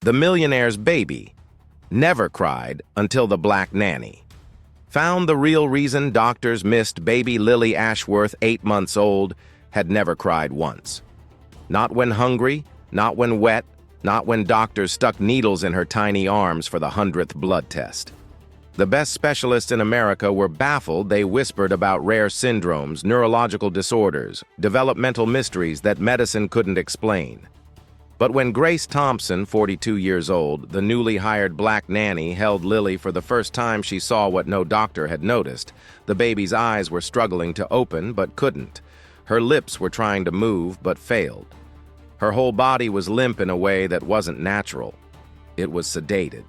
The Millionaire's baby never cried until the Black Nanny found the real reason doctors missed baby Lily Ashworth, 8 months old, had never cried once. Not when hungry, not when wet, not when doctors stuck needles in her tiny arms for the 100th blood test. The best specialists in America were baffled. They whispered about rare syndromes, neurological disorders, developmental mysteries that medicine couldn't explain. But when Grace Thompson, 42 years old, the newly hired Black Nanny, held Lily for the first time, she saw what no doctor had noticed. The baby's eyes were struggling to open but couldn't. Her lips were trying to move but failed. Her whole body was limp in a way that wasn't natural. It was sedated.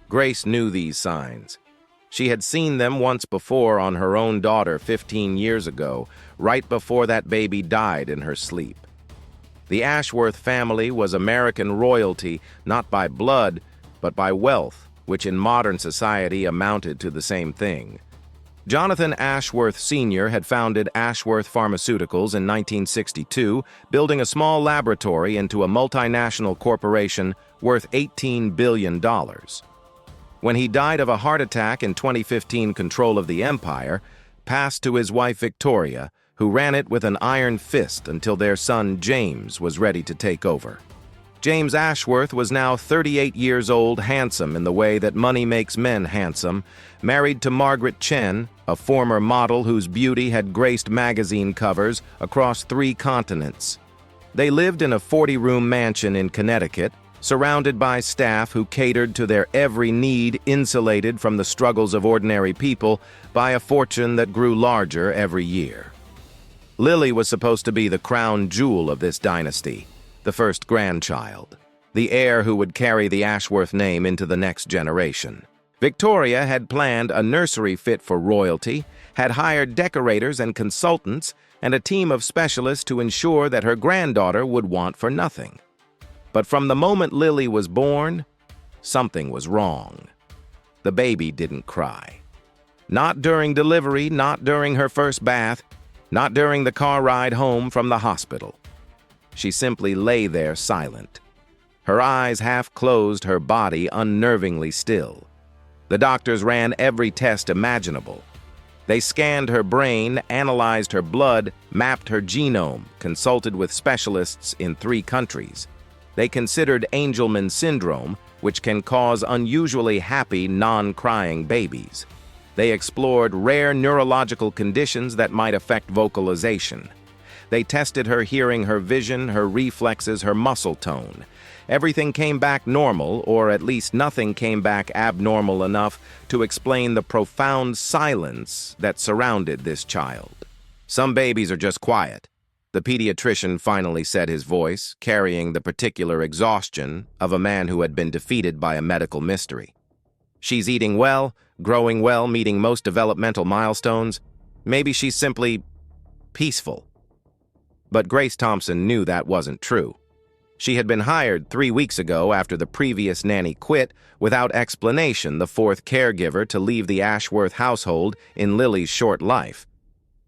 Grace knew these signs. She had seen them once before on her own daughter 15 years ago, right before that baby died in her sleep. The Ashworth family was American royalty, not by blood, but by wealth, which in modern society amounted to the same thing. Jonathan Ashworth Sr. had founded Ashworth Pharmaceuticals in 1962, building a small laboratory into a multinational corporation worth $18 billion. When he died of a heart attack in 2015, control of the empire passed to his wife Victoria, who ran it with an iron fist until their son James was ready to take over. James Ashworth was now 38 years old, handsome in the way that money makes men handsome, married to Margaret Chen, a former model whose beauty had graced magazine covers across 3 continents. They lived in a 40-room mansion in Connecticut, surrounded by staff who catered to their every need, insulated from the struggles of ordinary people by a fortune that grew larger every year. Lily was supposed to be the crown jewel of this dynasty, the first grandchild, the heir who would carry the Ashworth name into the next generation. Victoria had planned a nursery fit for royalty, had hired decorators and consultants, and a team of specialists to ensure that her granddaughter would want for nothing. But from the moment Lily was born, something was wrong. The baby didn't cry. Not during delivery, not during her first bath, not during the car ride home from the hospital. She simply lay there silent. Her eyes half closed, her body unnervingly still. The doctors ran every test imaginable. They scanned her brain, analyzed her blood, mapped her genome, consulted with specialists in 3 countries. They considered Angelman syndrome, which can cause unusually happy, non-crying babies. They explored rare neurological conditions that might affect vocalization. They tested her hearing, her vision, her reflexes, her muscle tone. Everything came back normal, or at least nothing came back abnormal enough to explain the profound silence that surrounded this child. Some babies are just quiet. The pediatrician finally said, his voice carrying the particular exhaustion of a man who had been defeated by a medical mystery. She's eating well, growing well, meeting most developmental milestones. Maybe she's simply peaceful. But Grace Thompson knew that wasn't true. She had been hired 3 weeks ago after the previous nanny quit without explanation, the 4th caregiver to leave the Ashworth household in Lily's short life.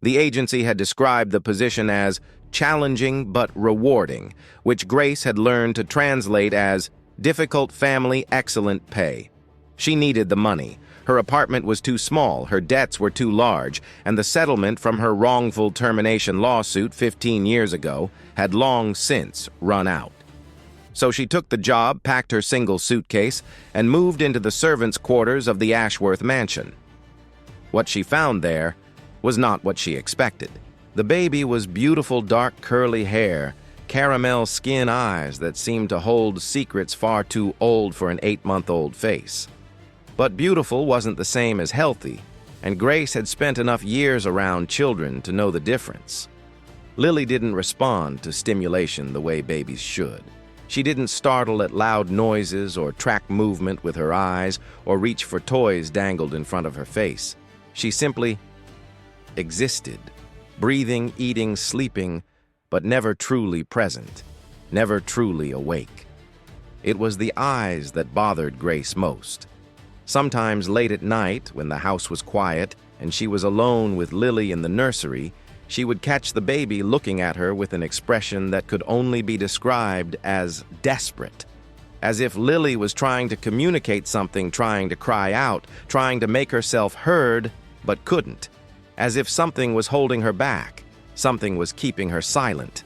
The agency had described the position as challenging but rewarding, which Grace had learned to translate as difficult family, excellent pay. She needed the money. Her apartment was too small, her debts were too large, and the settlement from her wrongful termination lawsuit 15 years ago had long since run out. So she took the job, packed her single suitcase, and moved into the servants' quarters of the Ashworth mansion. What she found there was not what she expected. The baby was beautiful dark curly hair, caramel skin eyes that seemed to hold secrets far too old for an 8-month-old face. But beautiful wasn't the same as healthy, and Grace had spent enough years around children to know the difference. Lily didn't respond to stimulation the way babies should. She didn't startle at loud noises or track movement with her eyes or reach for toys dangled in front of her face. She simply existed, breathing, eating, sleeping, but never truly present, never truly awake. It was the eyes that bothered Grace most. Sometimes late at night, when the house was quiet and she was alone with Lily in the nursery, she would catch the baby looking at her with an expression that could only be described as desperate. as if Lily was trying to communicate something, trying to cry out, trying to make herself heard, but couldn't, as if something was holding her back, something was keeping her silent.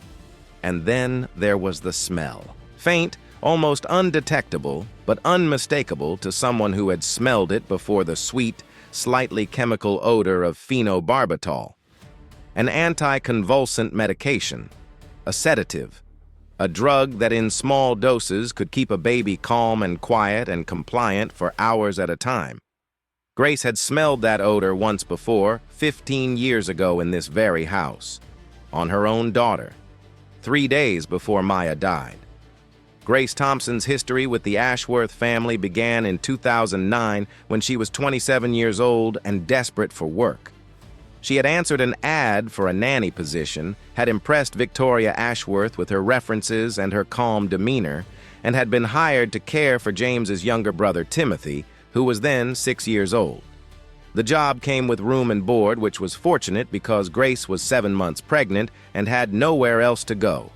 And then there was the smell. Faint, almost undetectable, but unmistakable to someone who had smelled it before, the sweet, slightly chemical odor of phenobarbital, an anticonvulsant medication, a sedative, a drug that in small doses could keep a baby calm and quiet and compliant for hours at a time. Grace had smelled that odor once before, 15 years ago in this very house, on her own daughter, 3 days before Maya died. Grace Thompson's history with the Ashworth family began in 2009 when she was 27 years old and desperate for work. She had answered an ad for a nanny position, had impressed Victoria Ashworth with her references and her calm demeanor, and had been hired to care for James's younger brother Timothy, who was then 6 years old. The job came with room and board, which was fortunate because Grace was 7 months pregnant and had nowhere else to go.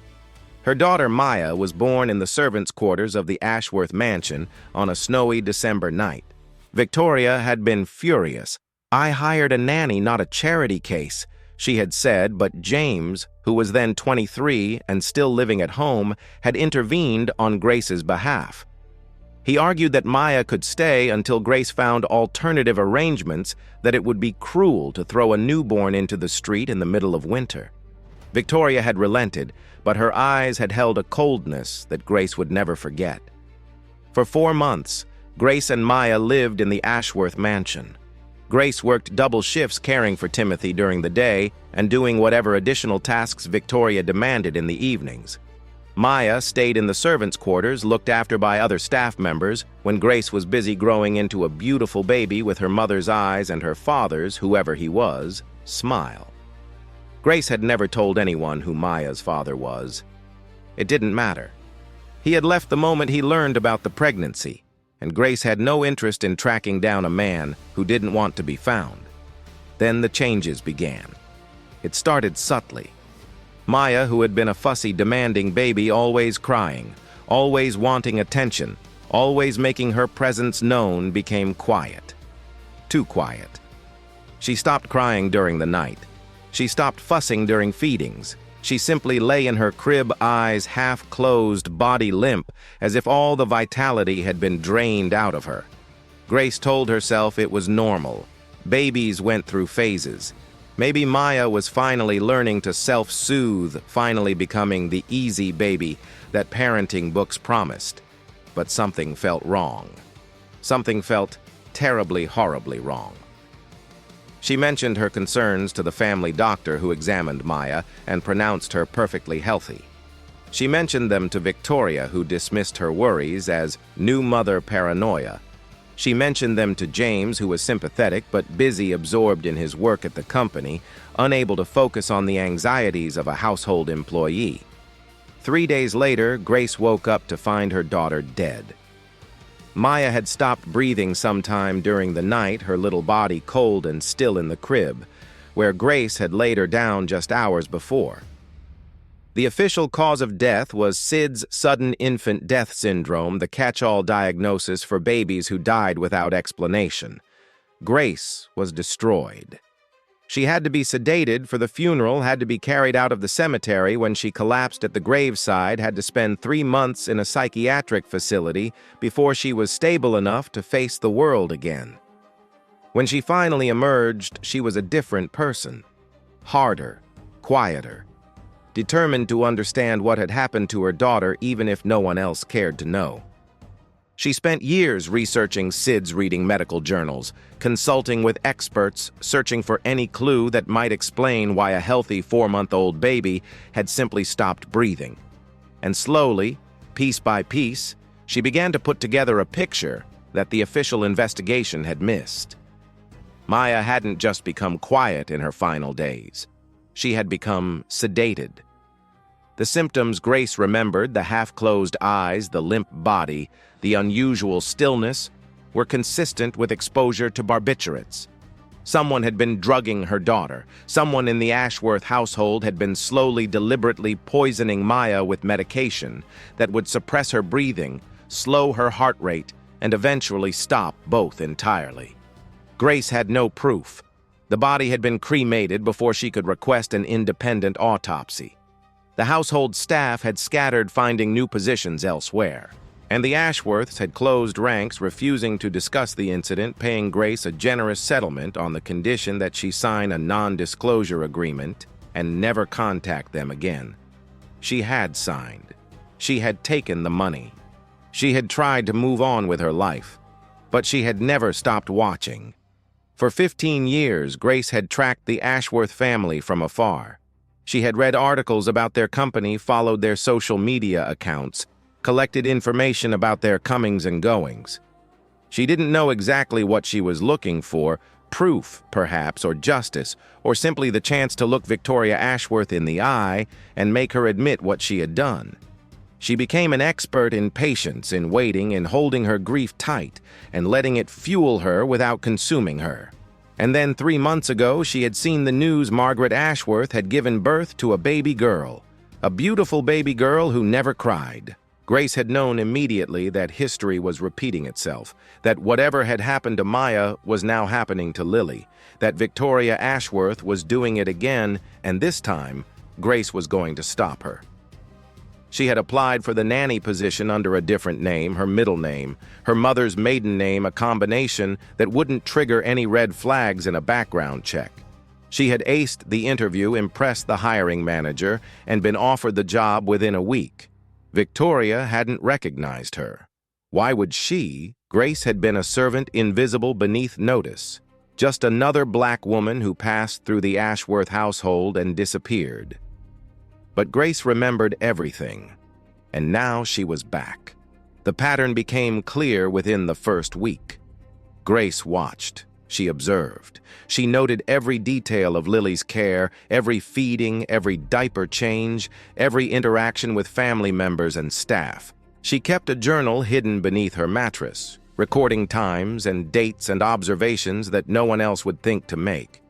Her daughter Maya was born in the servants' quarters of the Ashworth mansion on a snowy December night. Victoria had been furious. "I hired a nanny, not a charity case," she had said, but James, who was then 23 and still living at home, had intervened on Grace's behalf. He argued that Maya could stay until Grace found alternative arrangements, that it would be cruel to throw a newborn into the street in the middle of winter. Victoria had relented, but her eyes had held a coldness that Grace would never forget. For 4 months, Grace and Maya lived in the Ashworth mansion. Grace worked double shifts caring for Timothy during the day and doing whatever additional tasks Victoria demanded in the evenings. Maya stayed in the servants' quarters, looked after by other staff members, when Grace was busy growing into a beautiful baby with her mother's eyes and her father's, whoever he was, smile. Grace had never told anyone who Maya's father was. It didn't matter. He had left the moment he learned about the pregnancy, and Grace had no interest in tracking down a man who didn't want to be found. Then the changes began. It started subtly. Maya, who had been a fussy, demanding baby, always crying, always wanting attention, always making her presence known, became quiet. Too quiet. She stopped crying during the night. She stopped fussing during feedings. She simply lay in her crib, eyes half-closed, body limp, as if all the vitality had been drained out of her. Grace told herself it was normal. Babies went through phases. Maybe Maya was finally learning to self-soothe, finally becoming the easy baby that parenting books promised. But something felt wrong. Something felt terribly, horribly wrong. She mentioned her concerns to the family doctor who examined Maya and pronounced her perfectly healthy. She mentioned them to Victoria, who dismissed her worries as new mother paranoia. She mentioned them to James, who was sympathetic but busy, absorbed in his work at the company, unable to focus on the anxieties of a household employee. 3 days later, Grace woke up to find her daughter dead. Maya had stopped breathing sometime during the night, her little body cold and still in the crib, where Grace had laid her down just hours before. The official cause of death was SIDS, sudden infant death syndrome, the catch-all diagnosis for babies who died without explanation. Grace was destroyed. She had to be sedated for the funeral, had to be carried out of the cemetery when she collapsed at the graveside, had to spend 3 months in a psychiatric facility before she was stable enough to face the world again. When she finally emerged, she was a different person. Harder, quieter, determined to understand what had happened to her daughter even if no one else cared to know. She spent years researching SIDS, reading medical journals, consulting with experts, searching for any clue that might explain why a healthy 4-month-old baby had simply stopped breathing. And slowly, piece by piece, she began to put together a picture that the official investigation had missed. Maya hadn't just become quiet in her final days. She had become sedated. The symptoms Grace remembered, the half-closed eyes, the limp body, the unusual stillness, were consistent with exposure to barbiturates. Someone had been drugging her daughter. Someone in the Ashworth household had been slowly, deliberately poisoning Maya with medication that would suppress her breathing slow her heart rate, and eventually stop both entirely. Grace had no proof. The body had been cremated before she could request an independent autopsy. The household staff had scattered, finding new positions elsewhere, and the Ashworths had closed ranks, refusing to discuss the incident, paying Grace a generous settlement on the condition that she sign a non-disclosure agreement and never contact them again. She had signed. She had taken the money. She had tried to move on with her life, but she had never stopped watching. For 15 years, Grace had tracked the Ashworth family from afar. She had read articles about their company, followed their social media accounts, collected information about their comings and goings. She didn't know exactly what she was looking for, proof, perhaps, or justice, or simply the chance to look Victoria Ashworth in the eye and make her admit what she had done. She became an expert in patience, in waiting, in holding her grief tight, and letting it fuel her without consuming her. And then 3 months ago, she had seen the news Margaret Ashworth had given birth to a baby girl, a beautiful baby girl who never cried. Grace had known immediately that history was repeating itself, that whatever had happened to Maya was now happening to Lily, that Victoria Ashworth was doing it again, and this time, Grace was going to stop her. She had applied for the nanny position under a different name, her middle name, her mother's maiden name, a combination that wouldn't trigger any red flags in a background check. She had aced the interview, impressed the hiring manager, and been offered the job within a week. Victoria hadn't recognized her. Why would she? Grace had been a servant invisible beneath notice, just another black woman who passed through the Ashworth household and disappeared. But Grace remembered everything, and now she was back. The pattern became clear within the first week. Grace watched. She observed. She noted every detail of Lily's care, every feeding, every diaper change, every interaction with family members and staff. She kept a journal hidden beneath her mattress, recording times and dates and observations that no one else would think to make.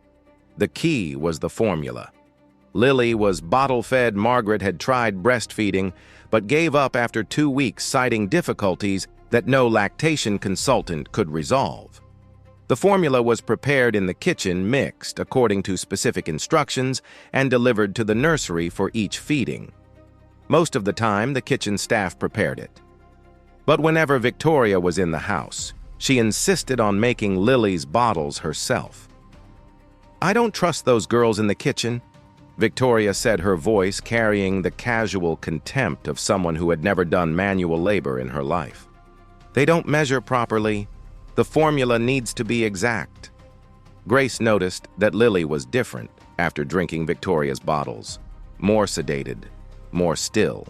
The key was the formula. Lily was bottle-fed. Margaret had tried breastfeeding, but gave up after 2 weeks, citing difficulties that no lactation consultant could resolve. The formula was prepared in the kitchen, mixed according to specific instructions, and delivered to the nursery for each feeding. Most of the time, the kitchen staff prepared it. But whenever Victoria was in the house, she insisted on making Lily's bottles herself. "I don't trust those girls in the kitchen," Victoria said, her voice carrying the casual contempt of someone who had never done manual labor in her life. "They don't measure properly. The formula needs to be exact." Grace noticed that Lily was different after drinking Victoria's bottles. More sedated, more still,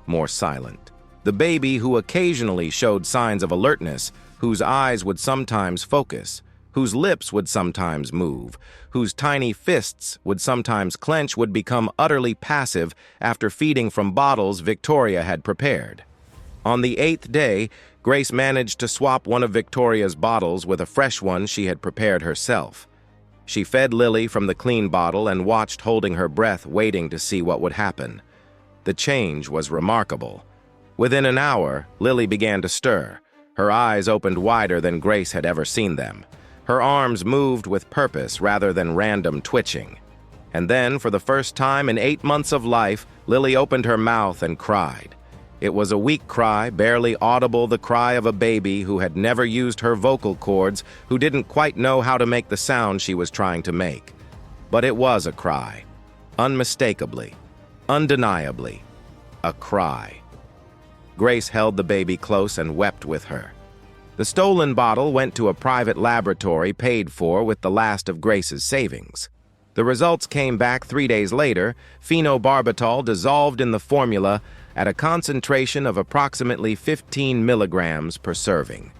more silent. The baby who occasionally showed signs of alertness, whose eyes would sometimes focus, whose lips would sometimes move, whose tiny fists would sometimes clench, would become utterly passive after feeding from bottles Victoria had prepared. On the 8th day, Grace managed to swap one of Victoria's bottles with a fresh one she had prepared herself. She fed Lily from the clean bottle and watched, holding her breath, waiting to see what would happen. The change was remarkable. Within an hour, Lily began to stir. Her eyes opened wider than Grace had ever seen them. Her arms moved with purpose rather than random twitching. And then, for the first time in 8 months of life, Lily opened her mouth and cried. It was a weak cry, barely audible, the cry of a baby who had never used her vocal cords, who didn't quite know how to make the sound she was trying to make. But it was a cry. Unmistakably, undeniably, a cry. Grace held the baby close and wept with her. The stolen bottle went to a private laboratory paid for with the last of Grace's savings. The results came back 3 days later, phenobarbital dissolved in the formula at a concentration of approximately 15 milligrams per serving.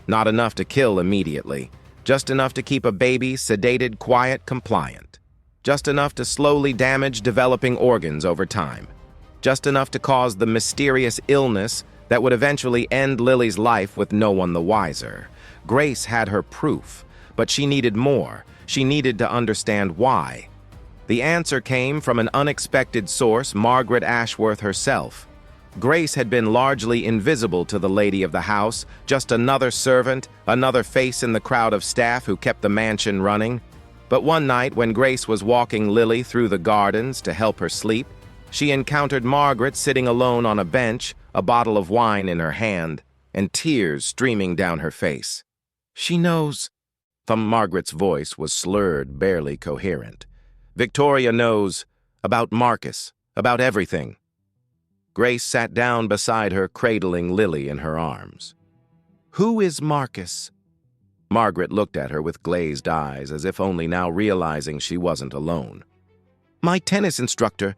Not enough to kill immediately, just enough to keep a baby sedated, quiet, compliant. Just enough to slowly damage developing organs over time. Just enough to cause the mysterious illness that would eventually end Lily's life with no one the wiser. Grace had her proof, but she needed more. She needed to understand why. The answer came from an unexpected source, Margaret Ashworth herself. Grace had been largely invisible to the lady of the house, just another servant, another face in the crowd of staff who kept the mansion running. But one night, when Grace was walking Lily through the gardens to help her sleep, she encountered Margaret sitting alone on a bench, a bottle of wine in her hand, and tears streaming down her face. "She knows." Margaret's voice was slurred, barely coherent. "Victoria knows about Marcus, about everything." Grace sat down beside her, cradling Lily in her arms. "Who is Marcus?" Margaret looked at her with glazed eyes, as if only now realizing she wasn't alone. "My tennis instructor.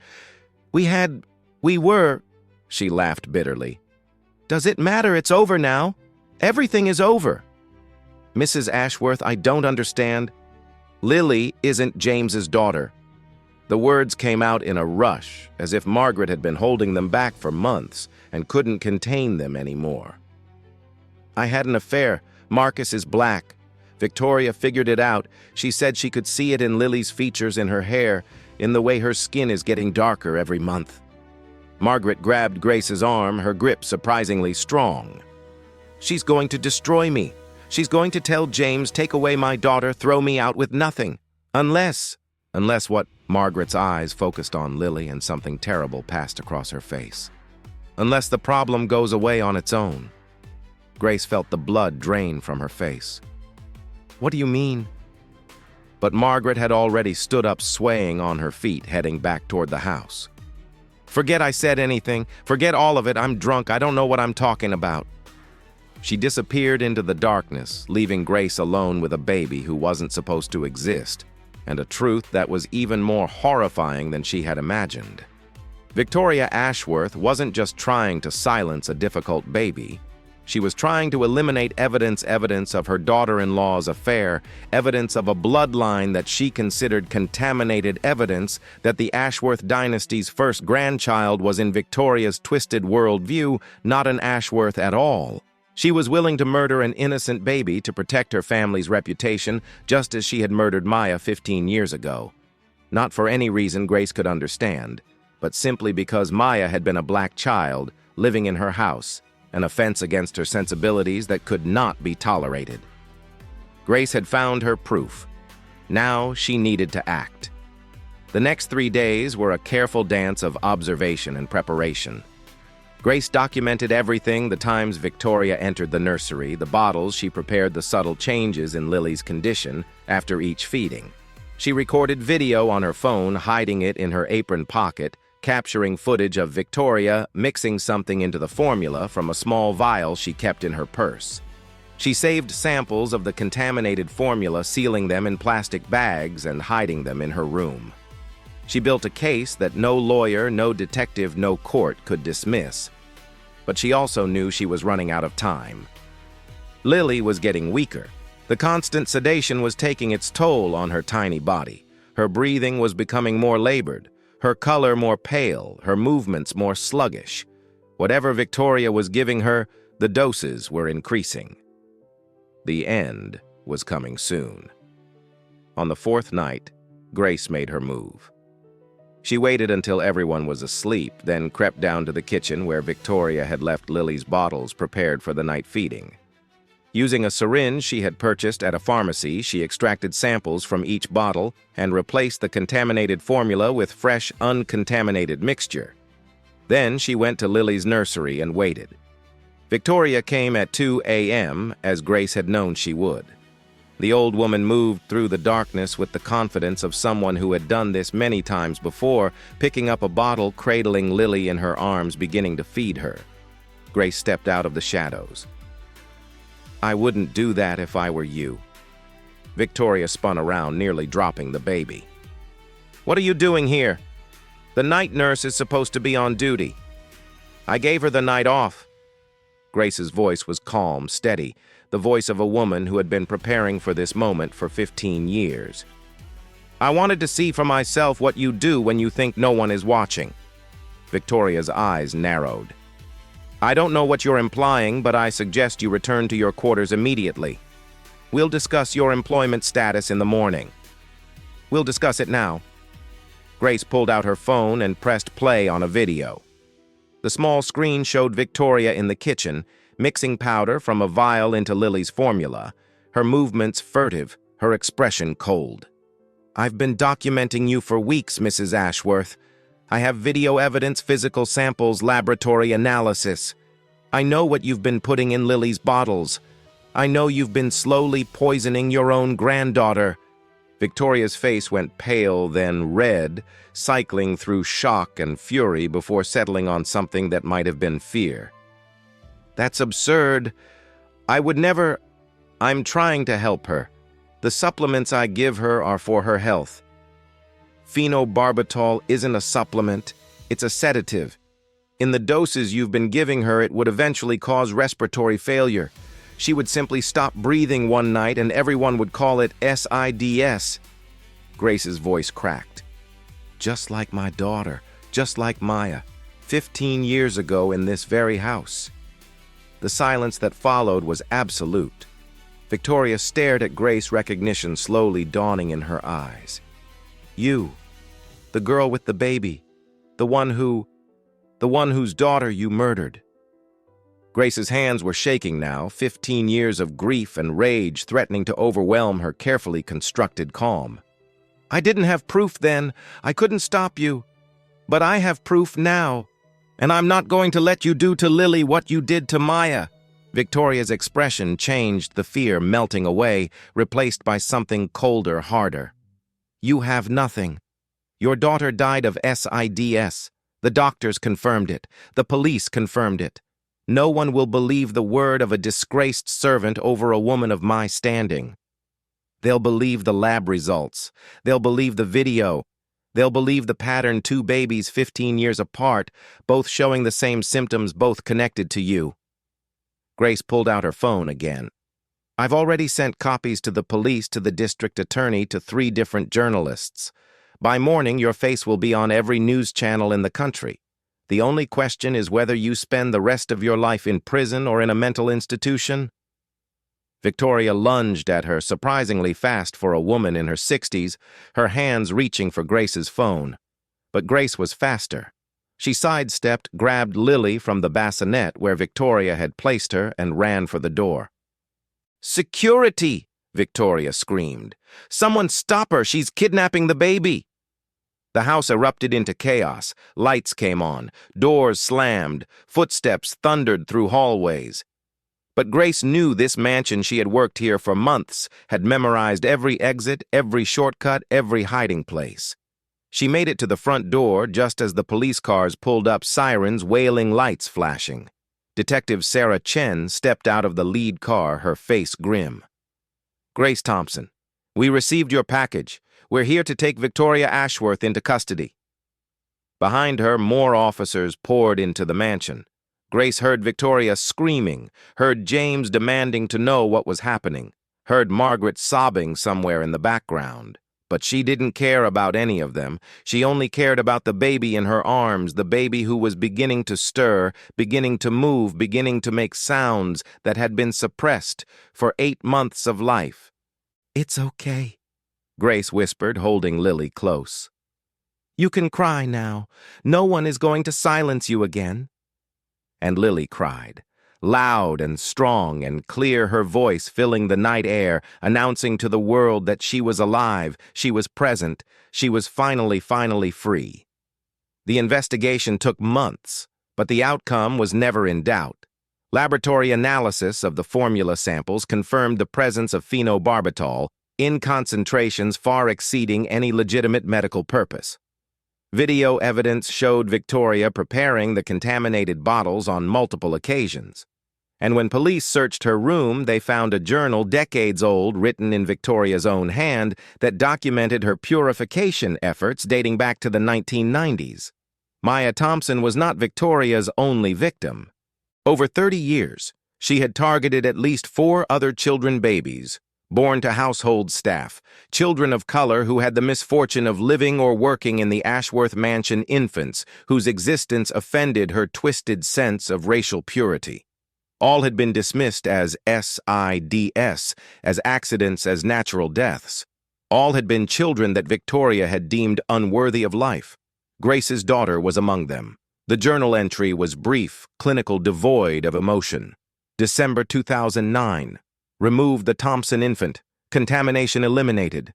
We were," she laughed bitterly. "Does it matter? It's over now. Everything is over." "Mrs. Ashworth, I don't understand." "Lily isn't James's daughter." The words came out in a rush, as if Margaret had been holding them back for months and couldn't contain them anymore. "I had an affair. Marcus is black. Victoria figured it out. She said she could see it in Lily's features, in her hair, in the way her skin is getting darker every month." Margaret grabbed Grace's arm, her grip surprisingly strong. "She's going to destroy me. She's going to tell James, take away my daughter, throw me out with nothing. Unless what?" Margaret's eyes focused on Lily, and something terrible passed across her face. "Unless the problem goes away on its own." Grace felt the blood drain from her face. "What do you mean?" But Margaret had already stood up, swaying on her feet, heading back toward the house. "Forget I said anything. Forget all of it. I'm drunk. I don't know what I'm talking about." She disappeared into the darkness, leaving Grace alone with a baby who wasn't supposed to exist, and a truth that was even more horrifying than she had imagined. Victoria Ashworth wasn't just trying to silence a difficult baby. She was trying to eliminate evidence of her daughter-in-law's affair, evidence of a bloodline that she considered contaminated, evidence that the Ashworth dynasty's first grandchild was in Victoria's twisted worldview, not an Ashworth at all. She was willing to murder an innocent baby to protect her family's reputation, just as she had murdered Maya 15 years ago. Not for any reason Grace could understand, but simply because Maya had been a black child living in her house, an offense against her sensibilities that could not be tolerated. Grace had found her proof. Now she needed to act. The next 3 days were a careful dance of observation and preparation. Grace documented everything: the times Victoria entered the nursery, the bottles she prepared, the subtle changes in Lily's condition after each feeding. She recorded video on her phone, hiding it in her apron pocket, capturing footage of Victoria mixing something into the formula from a small vial she kept in her purse. She saved samples of the contaminated formula, sealing them in plastic bags and hiding them in her room. She built a case that no lawyer, no detective, no court could dismiss. But she also knew she was running out of time. Lily was getting weaker. The constant sedation was taking its toll on her tiny body. Her breathing was becoming more labored, her color more pale, her movements more sluggish. Whatever Victoria was giving her, the doses were increasing. The end was coming soon. On the 4th night, Grace made her move. She waited until everyone was asleep, then crept down to the kitchen where Victoria had left Lily's bottles prepared for the night feeding. Using a syringe she had purchased at a pharmacy, she extracted samples from each bottle and replaced the contaminated formula with fresh, uncontaminated mixture. Then she went to Lily's nursery and waited. Victoria came at 2 a.m., as Grace had known she would. The old woman moved through the darkness with the confidence of someone who had done this many times before, picking up a bottle, cradling Lily in her arms, beginning to feed her. Grace stepped out of the shadows. "I wouldn't do that if I were you." Victoria spun around, nearly dropping the baby. "What are you doing here? The night nurse is supposed to be on duty." "I gave her the night off." Grace's voice was calm, steady, the voice of a woman who had been preparing for this moment for 15 years. "I wanted to see for myself what you do when you think no one is watching." Victoria's eyes narrowed. "I don't know what you're implying, but I suggest you return to your quarters immediately. We'll discuss your employment status in the morning." "We'll discuss it now." Grace pulled out her phone and pressed play on a video. The small screen showed Victoria in the kitchen, mixing powder from a vial into Lily's formula, her movements furtive, her expression cold. "I've been documenting you for weeks, Mrs. Ashworth. I have video evidence, physical samples, laboratory analysis. I know what you've been putting in Lily's bottles. I know you've been slowly poisoning your own granddaughter." Victoria's face went pale, then red, cycling through shock and fury before settling on something that might have been fear. "That's absurd. I would never. I'm trying to help her. The supplements I give her are for her health. Phenobarbital isn't a supplement, it's a sedative. In the doses you've been giving her, it would eventually cause respiratory failure. She would simply stop breathing one night and everyone would call it SIDS. Grace's voice cracked. "Just like my daughter, just like Maya, 15 years ago in this very house." The silence that followed was absolute. Victoria stared at Grace, recognition slowly dawning in her eyes. "You, the girl with the baby, the one whose daughter you murdered." Grace's hands were shaking now, 15 years of grief and rage threatening to overwhelm her carefully constructed calm. "I didn't have proof then. I couldn't stop you. But I have proof now. And I'm not going to let you do to Lily what you did to Maya." Victoria's expression changed, the fear melting away, replaced by something colder, harder. "You have nothing. Your daughter died of SIDS. The doctors confirmed it. The police confirmed it. No one will believe the word of a disgraced servant over a woman of my standing. They'll believe the lab results. They'll believe the video. They'll believe the pattern, 2 babies 15 years apart, both showing the same symptoms, both connected to you." Grace pulled out her phone again. "I've already sent copies to the police, to the district attorney, to 3 different journalists. By morning, your face will be on every news channel in the country. The only question is whether you spend the rest of your life in prison or in a mental institution." Victoria lunged at her, surprisingly fast for a woman in her 60s, her hands reaching for Grace's phone. But Grace was faster. She sidestepped, grabbed Lily from the bassinet where Victoria had placed her, and ran for the door. "Security!" Victoria screamed. "Someone stop her! She's kidnapping the baby!" The house erupted into chaos. Lights came on, doors slammed, footsteps thundered through hallways. But Grace knew this mansion. She had worked here for months, had memorized every exit, every shortcut, every hiding place. She made it to the front door just as the police cars pulled up, sirens wailing, lights flashing. Detective Sarah Chen stepped out of the lead car, her face grim. "Grace Thompson, we received your package. We're here to take Victoria Ashworth into custody." Behind her, more officers poured into the mansion. Grace heard Victoria screaming, heard James demanding to know what was happening, heard Margaret sobbing somewhere in the background. But she didn't care about any of them. She only cared about the baby in her arms, the baby who was beginning to stir, beginning to move, beginning to make sounds that had been suppressed for 8 months of life. "It's okay," Grace whispered, holding Lily close. "You can cry now. No one is going to silence you again." And Lily cried, loud and strong and clear, her voice filling the night air, announcing to the world that she was alive, she was present, she was finally free. The investigation took months, but the outcome was never in doubt. Laboratory analysis of the formula samples confirmed the presence of phenobarbital in concentrations far exceeding any legitimate medical purpose. Video evidence showed Victoria preparing the contaminated bottles on multiple occasions. And when police searched her room, they found a journal decades old written in Victoria's own hand that documented her purification efforts dating back to the 1990s. Maya Thompson was not Victoria's only victim. Over 30 years, she had targeted at least 4 other children babies, born to household staff, children of color who had the misfortune of living or working in the Ashworth Mansion, infants whose existence offended her twisted sense of racial purity. All had been dismissed as SIDS, as accidents, as natural deaths. All had been children that Victoria had deemed unworthy of life. Grace's daughter was among them. The journal entry was brief, clinical, devoid of emotion. December 2009. Remove the Thompson infant. Contamination eliminated.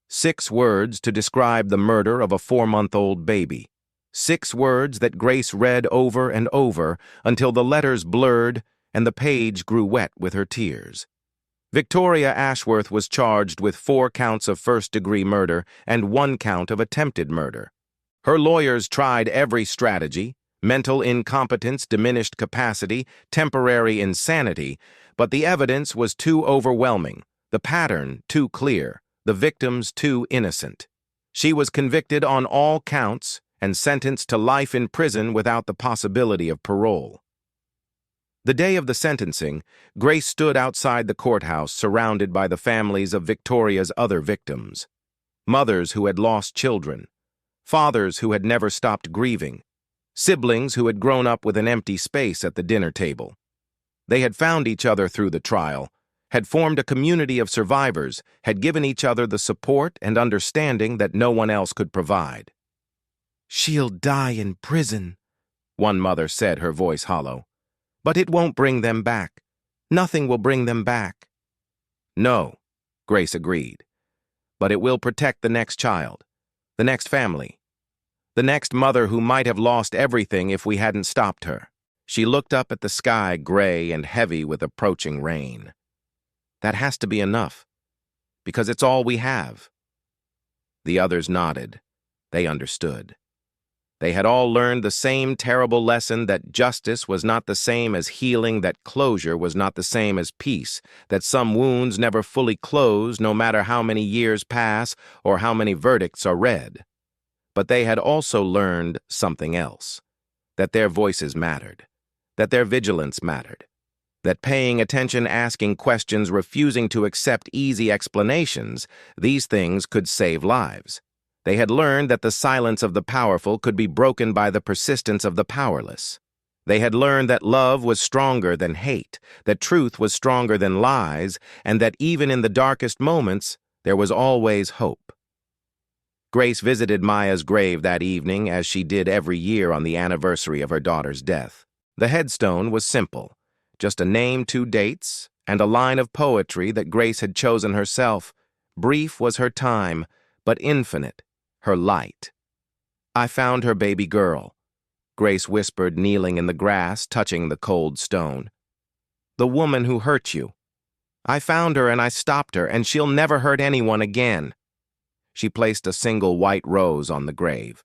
6 words to describe the murder of a 4-month-old baby. 6 words that Grace read over and over until the letters blurred and the page grew wet with her tears. Victoria Ashworth was charged with 4 counts of first-degree murder and 1 count of attempted murder. Her lawyers tried every strategy: mental incompetence, diminished capacity, temporary insanity, but the evidence was too overwhelming, the pattern too clear, the victims too innocent. She was convicted on all counts and sentenced to life in prison without the possibility of parole. The day of the sentencing, Grace stood outside the courthouse surrounded by the families of Victoria's other victims. Mothers who had lost children, fathers who had never stopped grieving, siblings who had grown up with an empty space at the dinner table. They had found each other through the trial, had formed a community of survivors, had given each other the support and understanding that no one else could provide. "She'll die in prison," one mother said, her voice hollow. "But it won't bring them back. Nothing will bring them back." "No," Grace agreed. "But it will protect the next child, the next family, the next mother who might have lost everything if we hadn't stopped her." She looked up at the sky, gray and heavy with approaching rain. "That has to be enough, because it's all we have." The others nodded. They understood. They had all learned the same terrible lesson, that justice was not the same as healing, that closure was not the same as peace, that some wounds never fully close no matter how many years pass or how many verdicts are read. But they had also learned something else, that their voices mattered, that their vigilance mattered, that paying attention, asking questions, refusing to accept easy explanations, these things could save lives. They had learned that the silence of the powerful could be broken by the persistence of the powerless. They had learned that love was stronger than hate, that truth was stronger than lies, and that even in the darkest moments, there was always hope. Grace visited Maya's grave that evening, as she did every year on the anniversary of her daughter's death. The headstone was simple, just a name, 2 dates, and a line of poetry that Grace had chosen herself. Brief was her time, but infinite her light. "I found her baby girl," Grace whispered, kneeling in the grass, touching the cold stone. "The woman who hurt you. I found her and I stopped her, and she'll never hurt anyone again." She placed a single white rose on the grave.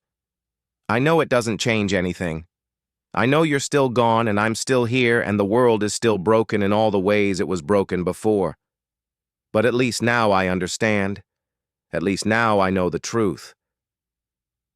"I know it doesn't change anything. I know you're still gone and I'm still here and the world is still broken in all the ways it was broken before. But at least now I understand. At least now I know the truth."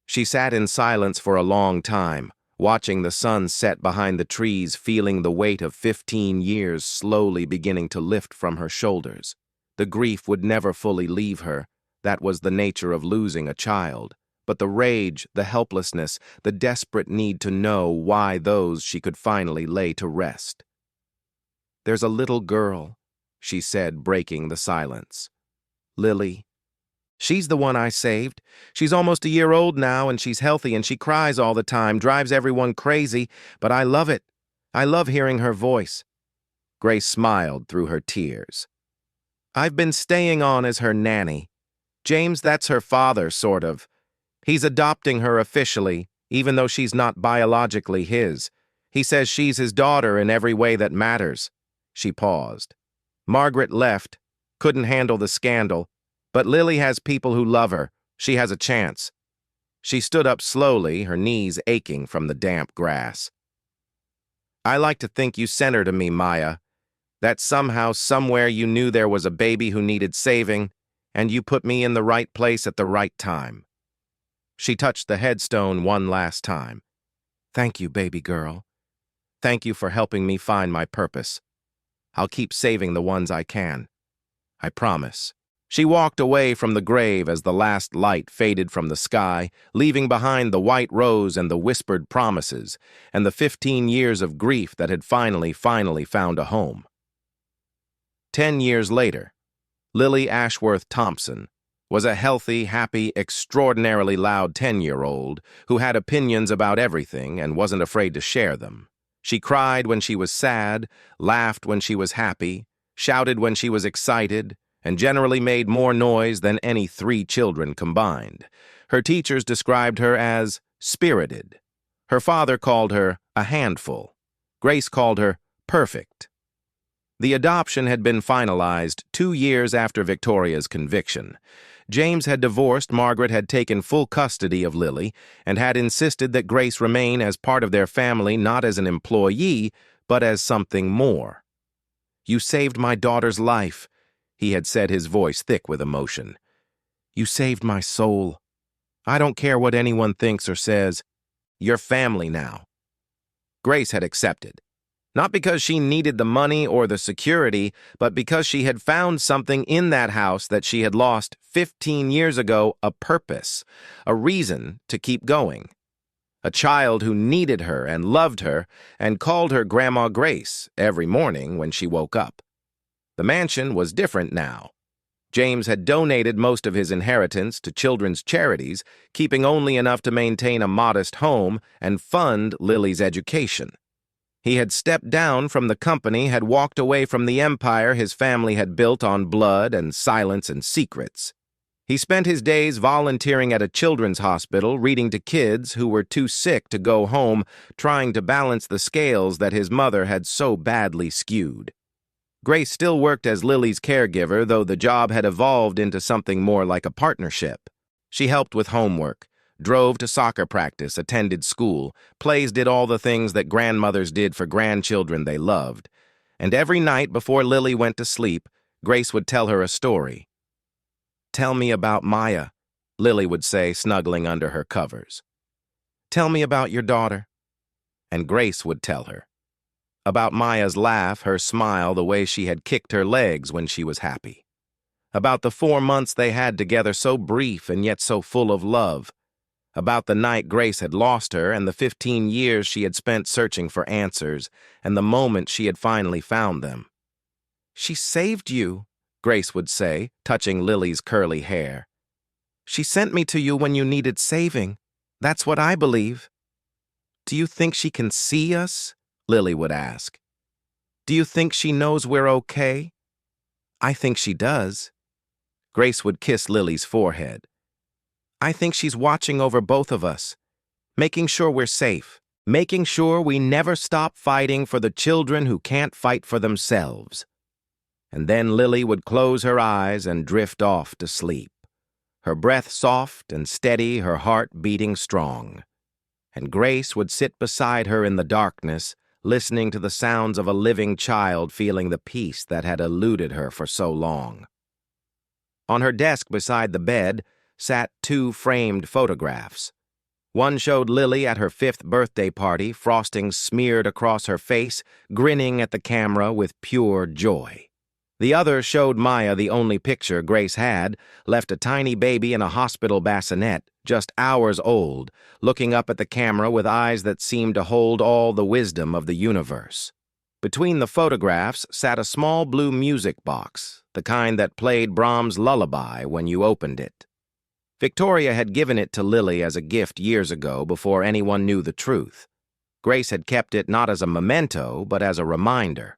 She sat in silence for a long time, watching the sun set behind the trees, feeling the weight of 15 years slowly beginning to lift from her shoulders. The grief would never fully leave her. That was the nature of losing a child. But the rage, the helplessness, the desperate need to know why, those she could finally lay to rest. "There's a little girl," she said, breaking the silence. "Lily. She's the one I saved. She's almost a year old now, and she's healthy, and she cries all the time, drives everyone crazy, but I love it. I love hearing her voice." Grace smiled through her tears. "I've been staying on as her nanny. James, that's her father, sort of. He's adopting her officially, even though she's not biologically his. He says she's his daughter in every way that matters." She paused. "Margaret left, couldn't handle the scandal, but Lily has people who love her. She has a chance." She stood up slowly, her knees aching from the damp grass. "I like to think you sent her to me, Maya. That somehow, somewhere you knew there was a baby who needed saving, and you put me in the right place at the right time." She touched the headstone one last time. "Thank you, baby girl. Thank you for helping me find my purpose. I'll keep saving the ones I can. I promise." She walked away from the grave as the last light faded from the sky, leaving behind the white rose and the whispered promises, and the 15 years of grief that had finally found a home. 10 years later, Lily Ashworth Thompson was a healthy, happy, extraordinarily loud 10-year-old who had opinions about everything and wasn't afraid to share them. She cried when she was sad, laughed when she was happy, shouted when she was excited, and generally made more noise than any 3 children combined. Her teachers described her as spirited. Her father called her a handful. Grace called her perfect. The adoption had been finalized 2 years after Victoria's conviction. James had divorced, Margaret had taken full custody of Lily, and had insisted that Grace remain as part of their family, not as an employee, but as something more. "You saved my daughter's life," he had said, his voice thick with emotion. "You saved my soul. I don't care what anyone thinks or says. You're family now." Grace had accepted. Not because she needed the money or the security, but because she had found something in that house that she had lost 15 years ago, a purpose, a reason to keep going. A child who needed her and loved her and called her Grandma Grace every morning when she woke up. The mansion was different now. James had donated most of his inheritance to children's charities, keeping only enough to maintain a modest home and fund Lily's education. He had stepped down from the company, had walked away from the empire his family had built on blood and silence and secrets. He spent his days volunteering at a children's hospital, reading to kids who were too sick to go home, trying to balance the scales that his mother had so badly skewed. Grace still worked as Lily's caregiver, though the job had evolved into something more like a partnership. She helped with homework, drove to soccer practice, attended school, plays did all the things that grandmothers did for grandchildren they loved. And every night before Lily went to sleep, Grace would tell her a story. "Tell me about Maya," Lily would say, snuggling under her covers. "Tell me about your daughter." And Grace would tell her. About Maya's laugh, her smile, the way she had kicked her legs when she was happy. About the 4 months they had together, so brief and yet so full of love. About the night Grace had lost her and the 15 years she had spent searching for answers, and the moment she had finally found them. "She saved you," Grace would say, touching Lily's curly hair. "She sent me to you when you needed saving. That's what I believe." "Do you think she can see us?" Lily would ask. "Do you think she knows we're okay?" "I think she does." Grace would kiss Lily's forehead. "I think she's watching over both of us, making sure we're safe, making sure we never stop fighting for the children who can't fight for themselves." And then Lily would close her eyes and drift off to sleep, her breath soft and steady, her heart beating strong. And Grace would sit beside her in the darkness, listening to the sounds of a living child, feeling the peace that had eluded her for so long. On her desk beside the bed sat 2 framed photographs. One showed Lily at her 5th birthday party, frosting smeared across her face, grinning at the camera with pure joy. The other showed Maya, the only picture Grace had, left a tiny baby in a hospital bassinet, just hours old, looking up at the camera with eyes that seemed to hold all the wisdom of the universe. Between the photographs sat a small blue music box, the kind that played Brahms' Lullaby when you opened it. Victoria had given it to Lily as a gift years ago, before anyone knew the truth. Grace had kept it not as a memento, but as a reminder.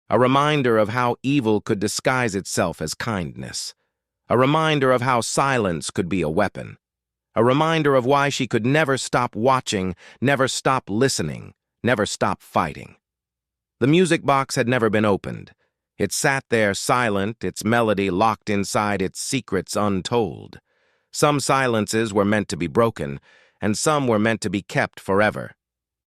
A reminder of how evil could disguise itself as kindness. A reminder of how silence could be a weapon. A reminder of why she could never stop watching, never stop listening, never stop fighting. The music box had never been opened. It sat there silent, its melody locked inside its secrets untold. Some silences were meant to be broken, and some were meant to be kept forever.